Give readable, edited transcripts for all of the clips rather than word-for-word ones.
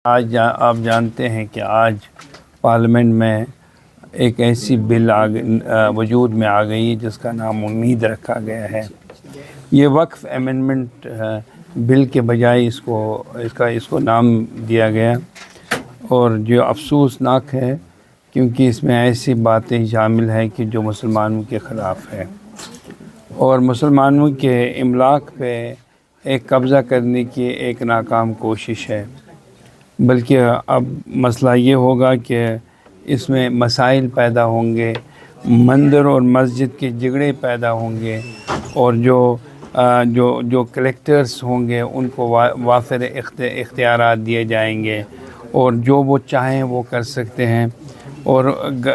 آپ جانتے ہیں کہ آج پارلیمنٹ میں ایک ایسی بل وجود میں آ گئی جس کا نام امید رکھا گیا ہے۔ یہ وقف امینڈمنٹ بل کے بجائے اس کو نام دیا گیا، اور جو افسوسناک ہے کیونکہ اس میں ایسی باتیں شامل ہیں کہ جو مسلمانوں کے خلاف ہے، اور مسلمانوں کے املاک پہ ایک قبضہ کرنے کی ایک ناکام کوشش ہے۔ بلکہ اب مسئلہ یہ ہوگا کہ اس میں مسائل پیدا ہوں گے، مندر اور مسجد کے جھگڑے پیدا ہوں گے، اور جو کلیکٹرز ہوں گے ان کو وافر اختیارات دیے جائیں گے، اور جو وہ چاہیں وہ کر سکتے ہیں۔ اور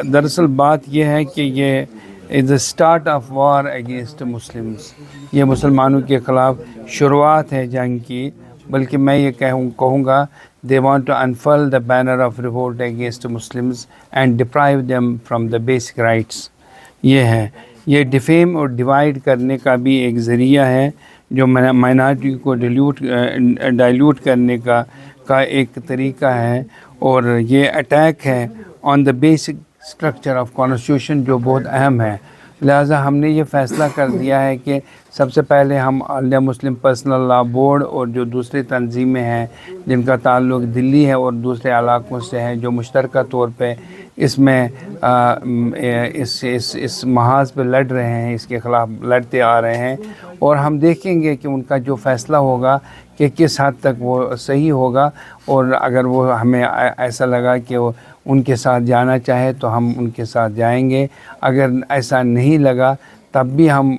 دراصل بات یہ ہے کہ یہ is a start of war against Muslims, یہ مسلمانوں کے خلاف شروعات ہے جنگ کی۔ بلکہ میں یہ کہوں گا they want to unfurl the banner of revolt against Muslims and deprive them from the basic rights۔ یہ ڈیفیم اور ڈیوائیڈ کرنے کا بھی ایک ذریعہ ہے، جو مائنارٹی کو ڈائلیوٹ کرنے کا ایک طریقہ ہے، اور یہ اٹیک ہے on the basic structure of constitution, جو بہت اہم ہے۔ لہٰذا ہم نے یہ فیصلہ کر دیا ہے کہ سب سے پہلے ہم عالیہ مسلم پرسنل لا بورڈ اور جو دوسری تنظیمیں ہیں جن کا تعلق دلی ہے اور دوسرے علاقوں سے ہے، جو مشترکہ طور پہ اس میں اس محاذ پہ لڑ رہے ہیں، اس کے خلاف لڑتے آ رہے ہیں، اور ہم دیکھیں گے کہ ان کا جو فیصلہ ہوگا کہ کس حد تک وہ صحیح ہوگا، اور اگر وہ ہمیں ایسا لگا کہ وہ ان کے ساتھ جانا چاہے تو ہم ان کے ساتھ جائیں گے۔ اگر ایسا نہیں لگا تب بھی ہم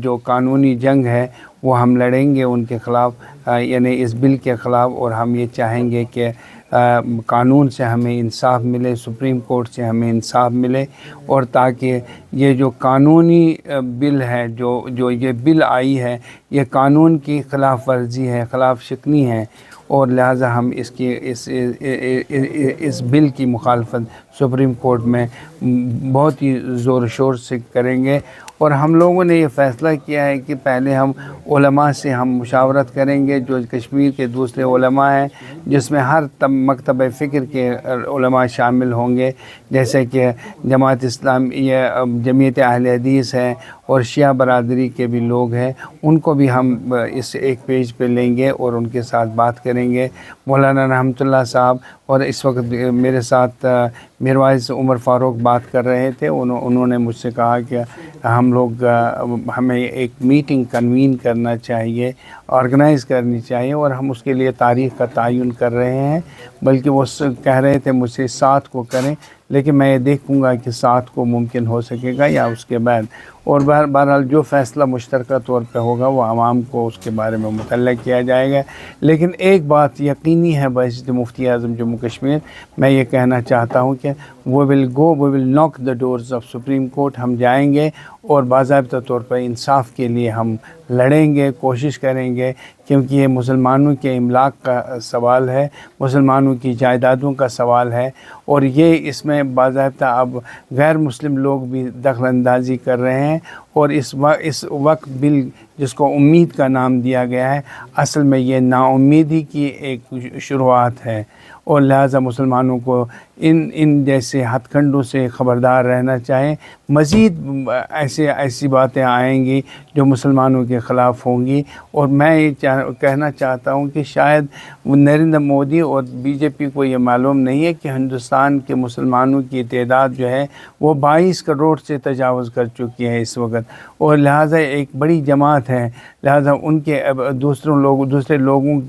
جو قانونی جنگ ہے وہ ہم لڑیں گے ان کے خلاف، یعنی اس بل کے خلاف، اور ہم یہ چاہیں گے کہ قانون سے ہمیں انصاف ملے، سپریم کورٹ سے ہمیں انصاف ملے، اور تاکہ یہ جو قانونی بل ہے، جو یہ بل آئی ہے، یہ قانون کی خلاف ورزی ہے، خلاف شکنی ہے، اور لہٰذا ہم اس بل کی مخالفت سپریم کورٹ میں بہت ہی زور و شور سے کریں گے۔ اور ہم لوگوں نے یہ فیصلہ کیا ہے کہ پہلے ہم علماء سے ہم مشاورت کریں گے، جو کشمیر کے دوسرے علماء ہیں، جس میں ہر مکتب فکر کے علماء شامل ہوں گے، جیسے کہ جماعت اسلامیہ، جمعیت اہل حدیث ہے، اور شیعہ برادری کے بھی لوگ ہیں، ان کو بھی ہم اس ایک پیج پہ لیں گے اور ان کے ساتھ بات کریں گے۔ مولانا رحمۃ اللہ صاحب، اور اس وقت میرے ساتھ میروائز عمر فاروق بات کر رہے تھے، انہوں نے مجھ سے کہا کہ ہمیں ایک میٹنگ کنوین کرنا چاہیے، آرگنائز کرنی چاہیے، اور ہم اس کے لیے تاریخ کا تعین کر رہے ہیں۔ بلکہ وہ کہہ رہے تھے مجھ سے 7 کو کریں، لیکن میں یہ دیکھوں گا کہ 7 کو ممکن ہو سکے گا یا اس کے بعد، اور بہرحال جو فیصلہ مشترکہ طور پہ ہوگا وہ عوام کو اس کے بارے میں مطلع کیا جائے گا۔ لیکن ایک بات یقینی ہے، بحیثیت مفتی اعظم جموں کشمیر میں یہ کہنا چاہتا ہوں کہ we will knock the doors of Supreme Court، ہم جائیں گے اور باضابطہ طور پر انصاف کے لیے ہم لڑیں گے، کوشش کریں گے، کیونکہ یہ مسلمانوں کے املاک کا سوال ہے، مسلمانوں کی جائیدادوں کا سوال ہے، اور یہ اس میں باضابطہ اب غیر مسلم لوگ بھی دخل اندازی کر رہے ہیں، اور اس وقت بل جس کو امید کا نام دیا گیا ہے، اصل میں یہ نا امیدی کی ایک شروعات ہے، اور لہٰذا مسلمانوں کو ان جیسے ہتھ کنڈوں سے خبردار رہنا چاہیں۔ مزید ایسی باتیں آئیں گی جو مسلمانوں کے خلاف ہوں گی، اور میں یہ کہنا چاہتا ہوں کہ شاید نریندر مودی اور بی جے پی کو یہ معلوم نہیں ہے کہ ہندوستان کے مسلمانوں کی تعداد جو ہے وہ 22 کروڑ سے تجاوز کر چکی ہے اس وقت، اور لہٰذا ایک بڑی جماعت ہے، لہٰذا ان کے دوسرے لوگوں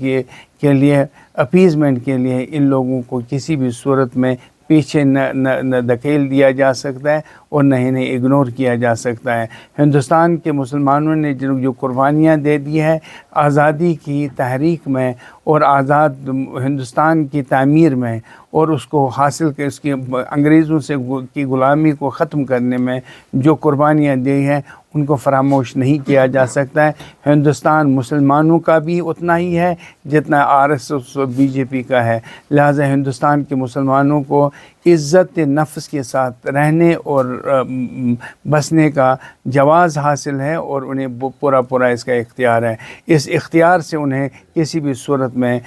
کے لیے اپیزمنٹ کے لیے ان لوگوں کو کسی بھی صورت میں پیچھے نہ دھکیل دیا جا سکتا ہے، اور نہ انہیں اگنور کیا جا سکتا ہے۔ ہندوستان کے مسلمانوں نے جو قربانیاں دے دی ہے آزادی کی تحریک میں، اور آزاد ہندوستان کی تعمیر میں، اور اس کو حاصل کر اس کی انگریزوں سے کی غلامی کو ختم کرنے میں جو قربانیاں دی ہیں ان کو فراموش نہیں کیا جا سکتا ہے۔ ہندوستان مسلمانوں کا بھی اتنا ہی ہے جتنا RSS اور BJP کا ہے، لہٰذا ہندوستان کے مسلمانوں کو عزت نفس کے ساتھ رہنے اور بسنے کا جواز حاصل ہے، اور انہیں پورا پورا اس کا اختیار ہے۔ اس اختیار سے انہیں کسی بھی صورت میں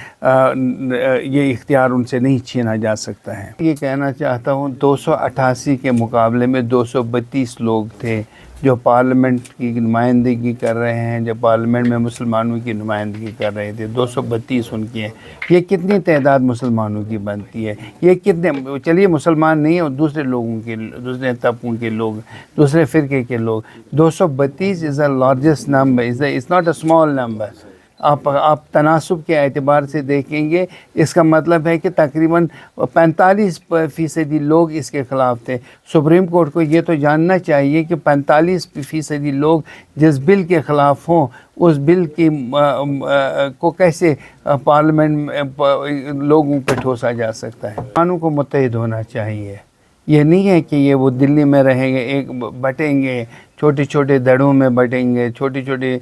یہ اختیار ان سے نہیں چھینا جا سکتا ہے۔ یہ کہنا چاہتا ہوں 288 کے مقابلے میں 232 لوگ تھے جو پارلیمنٹ کی نمائندگی کر رہے ہیں، جو پارلیمنٹ میں مسلمانوں کی نمائندگی کر رہے تھے، 232 ان کی ہیں۔ یہ کتنی تعداد مسلمانوں کی بنتی ہے؟ یہ کتنے، چلیے مسلمان نہیں ہیں، دوسرے لوگوں کے، دوسرے طبقوں کے لوگ، دوسرے فرقے کے لوگ، 232 is a largest number, is not a small number. آپ تناسب کے اعتبار سے دیکھیں گے، اس کا مطلب ہے کہ تقریباً 45% لوگ اس کے خلاف تھے۔ سپریم کورٹ کو یہ تو جاننا چاہیے کہ 45% لوگ جس بل کے خلاف ہوں، اس بل کی کو کیسے پارلیمنٹ لوگوں پہ ٹھوسا جا سکتا ہے۔ مسلمانوں کو متحد ہونا چاہیے۔ یہ نہیں ہے کہ یہ وہ دلی میں رہیں گے، ایک بٹیں گے، چھوٹے چھوٹے دھڑوں میں بٹیں گے، چھوٹے چھوٹے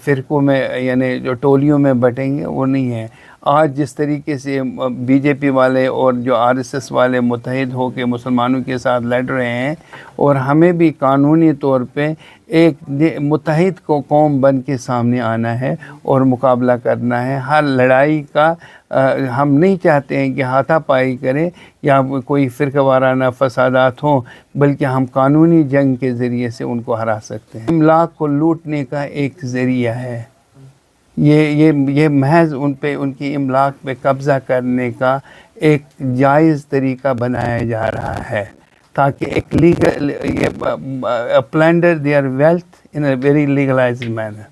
فرقوں میں، یعنی جو ٹولیوں میں بٹیں گے، وہ نہیں ہے۔ آج جس طریقے سے بی جے پی والے اور جو RSS والے متحد ہو کے مسلمانوں کے ساتھ لڑ رہے ہیں، اور ہمیں بھی قانونی طور پہ ایک متحد کو قوم بن کے سامنے آنا ہے اور مقابلہ کرنا ہے۔ ہر لڑائی کا ہم نہیں چاہتے ہیں کہ ہاتھا پائی کریں یا کوئی فرقہ وارانہ فسادات ہوں، بلکہ ہم قانونی جنگ کے ذریعے سے ان کو ہرا سکتے ہیں۔ املاک کو لوٹنے کا ایک ذریعہ ہے، یہ محض ان کی املاک پہ قبضہ کرنے کا ایک جائز طریقہ بنایا جا رہا ہے، تاکہ ایک legal plunder their wealth in a very legalized manner۔